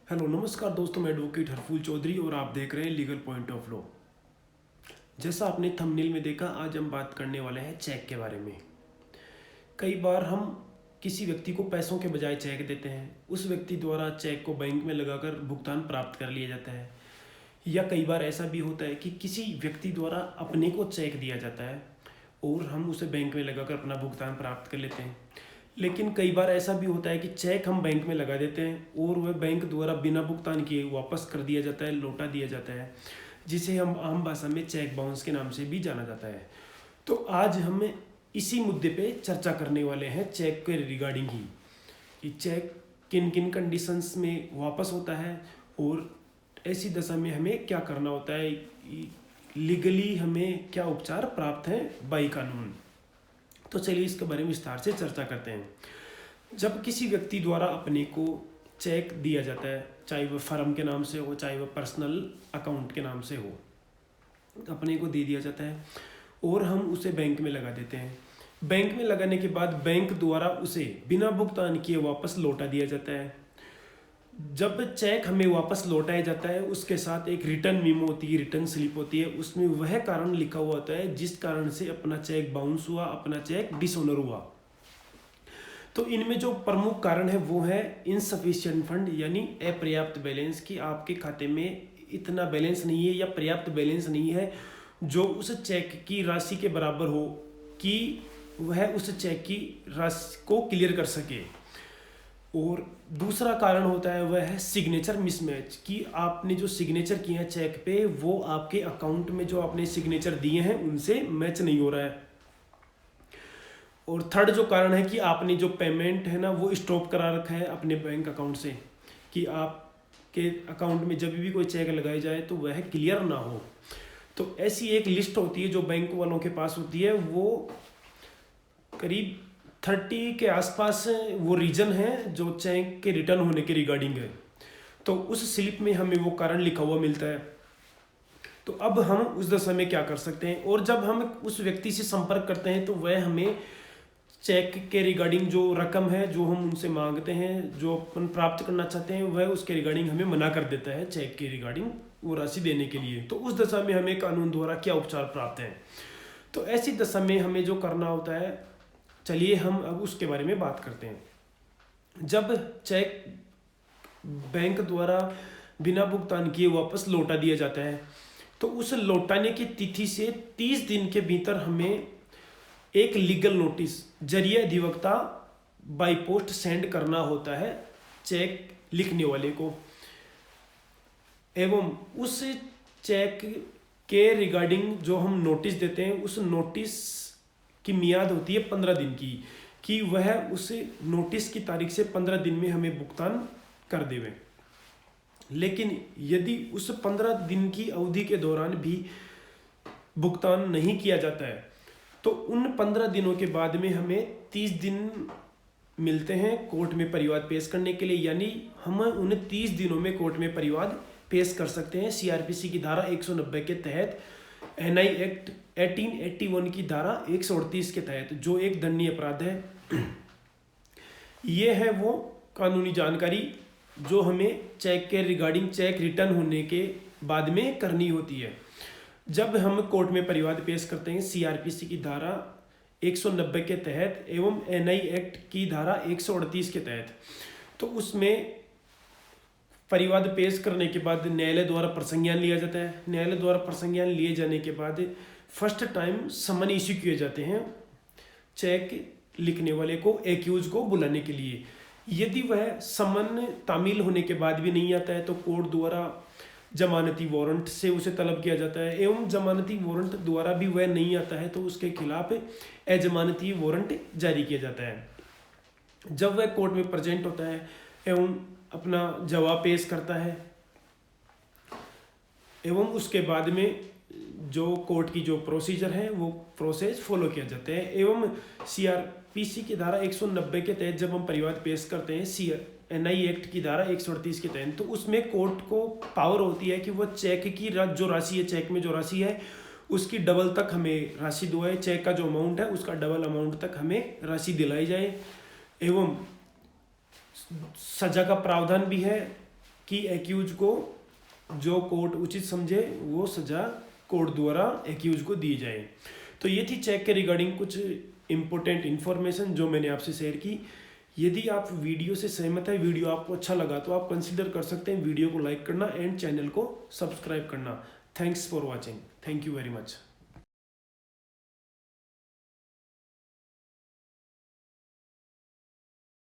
Hello नमस्कार दोस्तों, मैं एडवोकेट हरफूल चौधरी और आप देख रहे हैं लीगल पॉइंट ऑफ लॉ। जैसा आपने थंबनेल में देखा, आज हम बात करने वाले हैं चेक के बारे में। कई बार हम किसी व्यक्ति को पैसों के बजाय चेक देते हैं, उस व्यक्ति द्वारा चेक को बैंक में लगाकर भुगतान प्राप्त कर लिया जाता है। या कई बार ऐसा भी होता है कि किसी व्यक्ति द्वारा अपने को चेक दिया जाता है और हम उसे बैंक में लगाकर अपना भुगतान प्राप्त कर लेते हैं। लेकिन कई बार ऐसा भी होता है कि चेक हम बैंक में लगा देते हैं और वह बैंक द्वारा बिना भुगतान किए वापस कर दिया जाता है, लौटा दिया जाता है, जिसे हम आम भाषा में चेक बाउंस के नाम से भी जाना जाता है। तो आज हम इसी मुद्दे पे चर्चा करने वाले हैं, चेक के रिगार्डिंग ही, कि चेक किन किन कंडीशंस में वापस होता है और ऐसी दशा में हमें क्या करना होता है, लीगली हमें क्या उपचार प्राप्त हैं बाई कानून। तो चलिए इसके बारे में विस्तार से चर्चा करते हैं। जब किसी व्यक्ति द्वारा अपने को चेक दिया जाता है, चाहे वह फर्म के नाम से हो, चाहे वह पर्सनल अकाउंट के नाम से हो, अपने को दे दिया जाता है और हम उसे बैंक में लगा देते हैं। बैंक में लगाने के बाद बैंक द्वारा उसे बिना भुगतान किए वापस लौटा दिया जाता है। जब चेक हमें वापस लौटाया जाता है, उसके साथ एक रिटर्न मीमो होती है, रिटर्न स्लिप होती है। उसमें वह कारण लिखा हुआ होता है जिस कारण से अपना चेक बाउंस हुआ, अपना चेक डिसऑनर हुआ। तो इनमें जो प्रमुख कारण है वो है इनसफिशिएंट फंड, यानी अपर्याप्त बैलेंस, कि आपके खाते में इतना बैलेंस नहीं है या पर्याप्त बैलेंस नहीं है जो उस चेक की राशि के बराबर हो कि वह उस चेक की राशि को क्लियर कर सके। और दूसरा कारण होता है वह है सिग्नेचर मिसमैच, कि आपने जो सिग्नेचर किए हैं चेक पे वो आपके अकाउंट में जो आपने सिग्नेचर दिए हैं उनसे मैच नहीं हो रहा है। और थर्ड जो कारण है कि आपने जो पेमेंट है ना वो स्टॉप करा रखा है अपने बैंक अकाउंट से, कि आपके अकाउंट में जब भी कोई चेक लगाई जाए तो वह क्लियर ना हो। तो ऐसी एक लिस्ट होती है जो बैंक वालों के पास होती है, वो करीब 30 के आसपास वो रीजन है जो चेक के रिटर्न होने के रिगार्डिंग है। तो उस स्लिप में हमें वो कारण लिखा हुआ मिलता है। तो अब हम उस दशा में क्या कर सकते हैं, और जब हम उस व्यक्ति से संपर्क करते हैं तो वह हमें चेक के रिगार्डिंग जो रकम है जो हम उनसे मांगते हैं, जो अपन प्राप्त करना चाहते हैं, वह उसके रिगार्डिंग हमें मना कर देता है चेक के रिगार्डिंग वो राशि देने के लिए। तो उस दशा में हमें कानून द्वारा क्या उपचार प्राप्त है। तो ऐसी दशा में हमें जो करना होता है, चलिए हम अब उसके बारे में बात करते हैं। जब चेक बैंक द्वारा बिना भुगतान किए वापस लौटा दिया जाता है तो उस लौटाने की तिथि से 30 दिन के भीतर हमें एक लीगल नोटिस जरिए अधिवक्ता बाई पोस्ट सेंड करना होता है चेक लिखने वाले को। एवं उस चेक के रिगार्डिंग जो हम नोटिस देते हैं, उस नोटिस की मियाद होती है 15 दिन की, कि वह उस नोटिस की तारीख से 15 दिन में हमें भुगतान कर देवे। लेकिन यदि उस 15 दिन की अवधि के दौरान भी भुगतान नहीं किया जाता है तो उन 15 दिनों के बाद में हमें 30 दिन मिलते हैं कोर्ट में परिवाद पेश करने के लिए, यानी हम उन 30 दिनों में कोर्ट में परिवाद पेश कर सकते हैं सीआरपीसी की धारा 190 के तहत, एनआई एक्ट 1881 की धारा 138 के तहत, जो एक दंडनीय अपराध है। ये है वो कानूनी जानकारी जो हमें चेक के रिगार्डिंग चेक रिटर्न होने के बाद में करनी होती है। जब हम कोर्ट में परिवाद पेश करते हैं सीआरपीसी की धारा 190 के तहत एवं एनआई एक्ट की धारा 138 के तहत, तो उसमें परिवाद पेश करने के बाद न्यायालय द्वारा प्रसंज्ञान लिया जाता है। न्यायालय द्वारा प्रसंज्ञान लिए जाने के बाद फर्स्ट टाइम समन इश्यू किए जाते हैं चेक लिखने वाले को, एक्यूज को बुलाने के लिए। यदि वह समन तामील होने के बाद भी नहीं आता है तो कोर्ट द्वारा जमानती वारंट से उसे तलब किया जाता है, एवं जमानती वारंट द्वारा भी वह नहीं आता है तो उसके खिलाफ अजमानती वारंट जारी किया जाता है। जब वह कोर्ट में प्रेजेंट होता है एवं अपना जवाब पेश करता है, एवं उसके बाद में जो कोर्ट की जो प्रोसीजर है वो प्रोसेस फॉलो किया जाता है। एवं सीआरपीसी की धारा 190 के तहत जब हम परिवाद पेश करते हैं एनआई एक्ट की धारा 138 के तहत, तो उसमें कोर्ट को पावर होती है कि वह चेक की जो राशि है, चेक में जो राशि है उसकी डबल तक हमें राशि दुआए, चेक का जो अमाउंट है उसका डबल अमाउंट तक हमें राशि दिलाई जाए। एवं सजा का प्रावधान भी है कि एक्यूज को जो कोर्ट उचित समझे वो सजा कोर्ट द्वारा एक्यूज को दी जाए। तो ये थी चेक के रिगार्डिंग कुछ इंपॉर्टेंट इन्फॉर्मेशन जो मैंने आपसे शेयर की। यदि आप वीडियो से सहमत है, वीडियो आपको अच्छा लगा, तो आप कंसीडर कर सकते हैं वीडियो को लाइक करना एंड चैनल को सब्सक्राइब करना। Thanks for watching. Thank you very much.